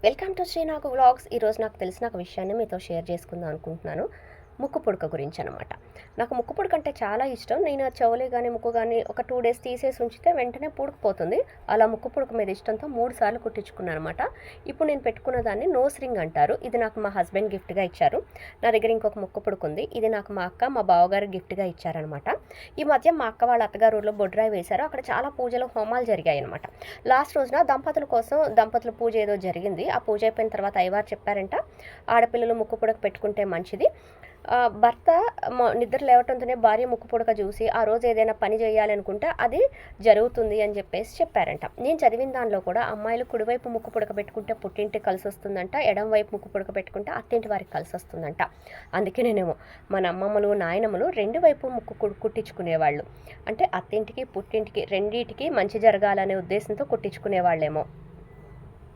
Welcome to శ్రీనాగు vlogs. ఈరోజు నాకు తెలిసిన ఒక విషయాన్ని మీతో షేర్ చేసుకుందాం అనుకుంటున్నాను. ముక్కు పుడక గురించి అనమాట. నాకు ముక్కు పుడక అంటే చాలా ఇష్టం. నేను చెవులు కానీ ముక్కు కానీ ఒక 2 డేస్ తీసేసి ఉంచితే వెంటనే పూడుకుపోతుంది. అలా ముక్కు పుడక మీద ఇష్టంతో 3 సార్లు కుట్టించుకున్నాను అనమాట. ఇప్పుడు నేను పెట్టుకున్న దాన్ని నోస్ రింగ్ అంటారు. ఇది నాకు మా హస్బెండ్ గిఫ్ట్గా ఇచ్చారు. నా దగ్గర ఇంకొక ముక్కు పుడక ఉంది. ఇది నాకు మా అక్క మా బావగారు గిఫ్ట్గా ఇచ్చారనమాట. ఈ మధ్య మా అక్క వాళ్ళ అత్తగారు ఊర్లో బొడ్రాయి వేశారు. అక్కడ చాలా పూజలు హోమాలు జరిగాయి అనమాట. లాస్ట్ రోజున దంపతుల పూజ ఏదో జరిగింది. ఆ పూజ అయిపోయిన తర్వాత అయ్యవారు చెప్పారంట, ఆడపిల్లలు ముక్కు పుడక పెట్టుకుంటే మంచిది. భర్త నిద్ర లేవటంతోనే భార్య ముక్కు పుడక చూసి ఆ రోజు ఏదైనా పని చేయాలి అనుకుంటే అది జరుగుతుంది అని చెప్పేసి చెప్పారంట. నేను చదివిన దానిలో కూడా అమ్మాయిలు కుడివైపు ముక్కు పుడక పెట్టుకుంటే పుట్టింటికి కలిసి వస్తుందంట, ఎడం వైపు ముక్కు పుడక పెట్టుకుంటే అత్తింటి వారికి కలిసి వస్తుందంట. అందుకే నేనేమో మన అమ్మమ్మలు నాయనమ్మలు 2 వైపు ముక్కు కుట్టించుకునేవాళ్ళు. అంటే అత్తింటికి పుట్టింటికి రెండింటికి మంచి జరగాలనే ఉద్దేశంతో కుట్టించుకునేవాళ్ళేమో.